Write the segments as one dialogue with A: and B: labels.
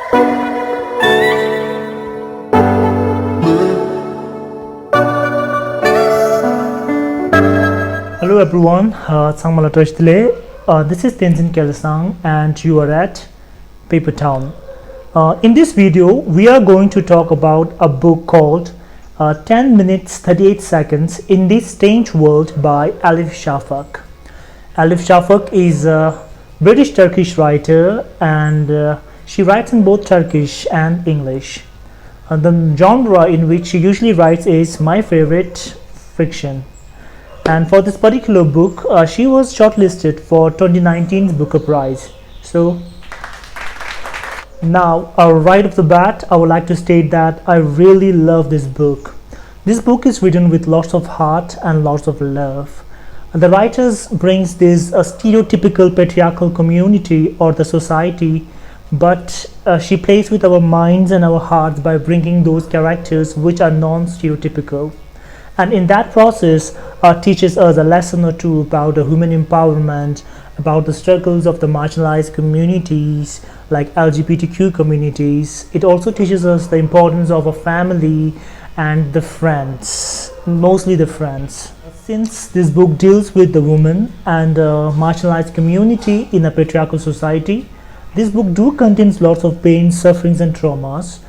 A: Hello everyone, this is Tenzin Kelasang and you are at Paper Town. In this video, we are going to talk about a book called 10 minutes 38 seconds in this strange world by Elif Shafak. Elif Shafak is a British Turkish writer and she writes in both Turkish and English. The genre in which she usually writes is my favorite, fiction. And for this particular book, she was shortlisted for 2019's Booker Prize. So now, right off the bat, I would like to state that I really love this book. This book is written with lots of heart and lots of love. The writers brings this stereotypical patriarchal community or the society, but she plays with our minds and our hearts by bringing those characters which are non-stereotypical. And in that process, teaches us a lesson or two about the human empowerment, about the struggles of the marginalized communities like LGBTQ communities. It also teaches us the importance of a family and the friends, mostly the friends. Since this book deals with the woman and the marginalized community in a patriarchal society, this book contains lots of pain, sufferings and traumas.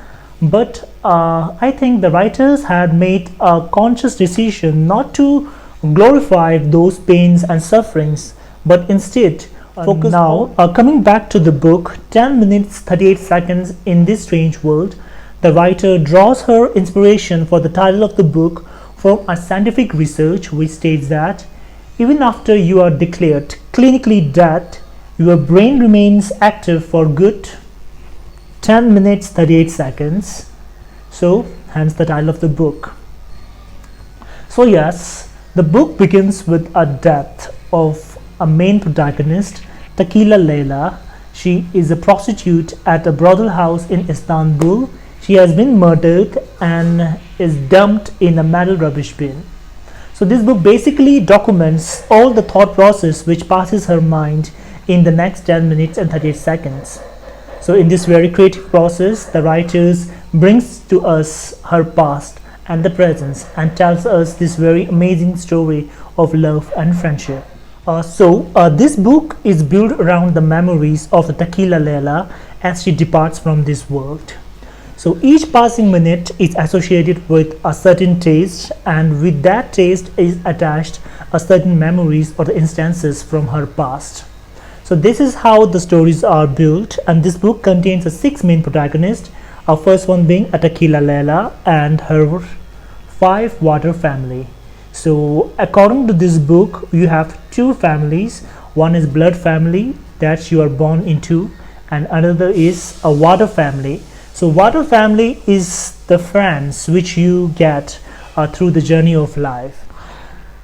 A: But I think the writers had made a conscious decision not to glorify those pains and sufferings, but instead focus now. Coming back to the book, 10 minutes 38 seconds in this strange world, the writer draws her inspiration for the title of the book from a scientific research which states that even after you are declared clinically dead, your brain remains active for good 10 minutes 38 seconds. So hence the title of the book. So yes, the book begins with a death of a main protagonist, Tequila Leila. She is a prostitute at a brothel house in Istanbul. She has been murdered and is dumped in a metal rubbish bin. So this book basically documents all the thought process which passes her mind in the next 10 minutes and 38 seconds. So in this very creative process, the writers brings to us her past and the present and tells us this very amazing story of love and friendship. This book is built around the memories of the Tequila Leila as she departs from this world. So each passing minute is associated with a certain taste, and with that taste is attached a certain memories or the instances from her past. So this is how the stories are built, and this book contains 6 main protagonists, our first one being Tequila Leila and her 5 water family. So according to this book, you have 2 families. One is blood family that you are born into, and another is a water family. So water family is the friends which you get through the journey of life.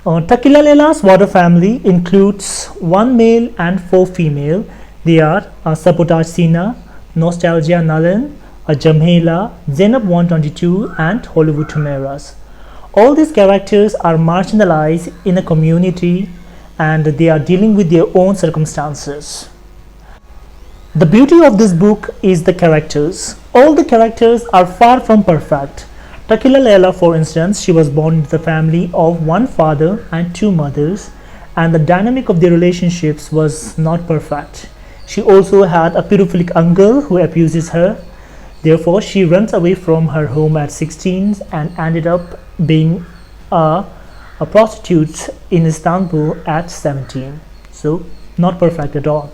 A: Tequila Leila's water family includes 1 male and 4 female. They are Sabotage Sina, Nostalgia Nalan, Jamhela, Zainab 122 and Hollywood Humeras. All these characters are marginalized in a community and they are dealing with their own circumstances. The beauty of this book is the characters. All the characters are far from perfect. Tequila Leila, for instance, she was born into the family of 1 father and 2 mothers, and the dynamic of their relationships was not perfect. She also had a pedophilic uncle who abuses her. Therefore, she runs away from her home at 16 and ended up being a prostitute in Istanbul at 17. So, not perfect at all.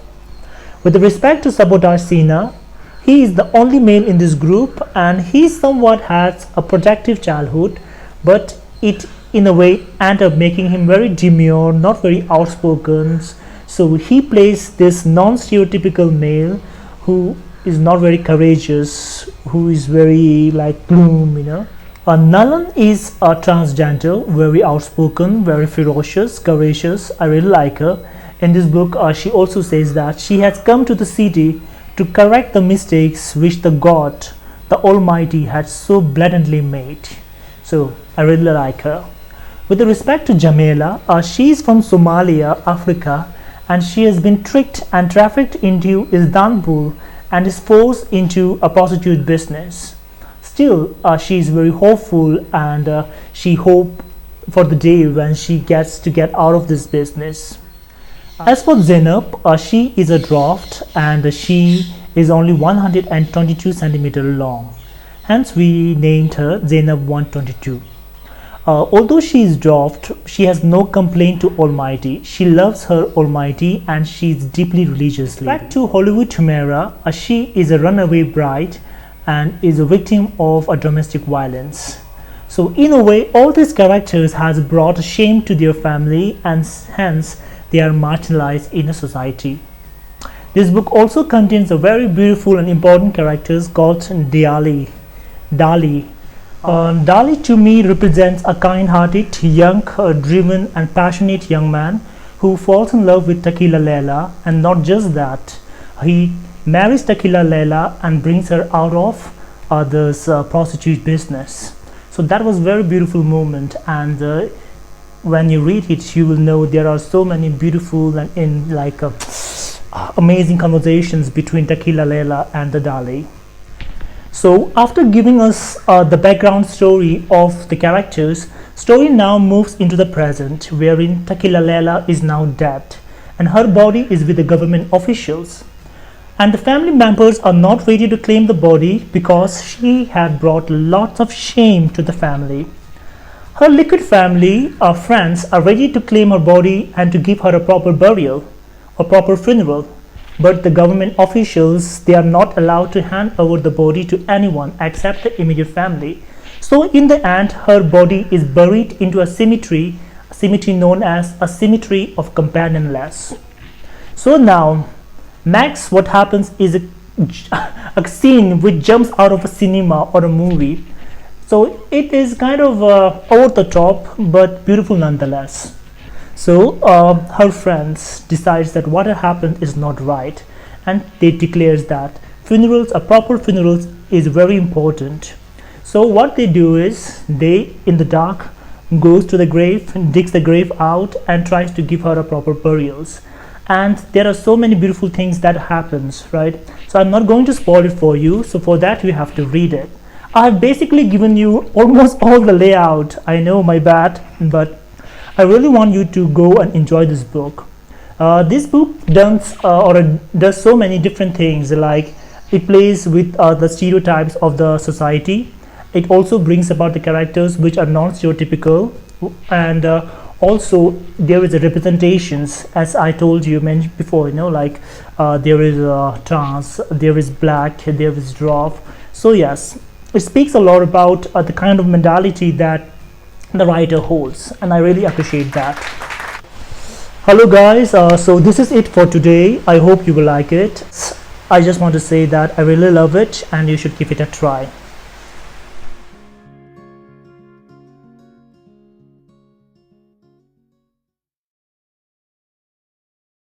A: With respect to Sabotage Sina, he is the only male in this group and he somewhat has a protective childhood, but it in a way ended up making him very demure, not very outspoken. So he plays this non-stereotypical male who is not very courageous, who is very like gloom, you know. Nalan is a transgender, very outspoken, very ferocious, courageous. I really like her. In this book, she also says that she has come to the city to correct the mistakes which the God, the Almighty, had so blatantly made. So I really like her. With respect to Jamela, she is from Somalia, Africa, and she has been tricked and trafficked into Istanbul and is forced into a prostitute business. Still, she is very hopeful, and she hopes for the day when she gets to get out of this business. As for Zainab, she is a dwarf, and she is only 122 centimeter long. Hence, we named her Zainab 122. Although she is dwarfed, she has no complaint to Almighty. She loves her Almighty, and she is deeply religious. Back to Hollywood Humera, she is a runaway bride and is a victim of a domestic violence. So in a way, all these characters has brought shame to their family, and hence they are marginalized in a society. This book also contains a very beautiful and important characters called Dali. Dali to me represents a kind-hearted, young, driven and passionate young man who falls in love with Takila Leila, and not just that, he marries Takila Leila and brings her out of this prostitute business. So that was very beautiful moment, and when you read it, you will know there are so many beautiful and amazing conversations between Takila Leila and the Dali. So after giving us the background story of the characters, story now moves into the present, wherein Takila Leila is now dead and her body is with the government officials, and the family members are not ready to claim the body because she had brought lots of shame to the family. Her liquid family friends are ready to claim her body and to give her a proper burial or proper funeral, but the government officials, they are not allowed to hand over the body to anyone except the immediate family. So in the end, her body is buried into a cemetery known as a cemetery of companionless. So now, next what happens is a scene which jumps out of a cinema or a movie. So it is kind of over the top but beautiful nonetheless. So her friends decides that what had happened is not right, and they declares that proper funerals is very important. So what they do is they, in the dark, goes to the grave, digs the grave out and tries to give her a proper burials. And there are so many beautiful things that happens, right? So I'm not going to spoil it for you, so for that you have to read it. I have basically given you almost all the layout. I know, my bad, but I really want you to go and enjoy this book. This book does so many different things, like it plays with the stereotypes of the society. It also brings about the characters which are non-stereotypical, and also there is a representations, as I told you mentioned before, there is trans, there is black, there is dwarf. So yes, it speaks a lot about the kind of mentality that the writer holds, and I really appreciate that. Hello guys, so this is it for today. I hope you will like it. I just want to say that I really love it and you should give it a try.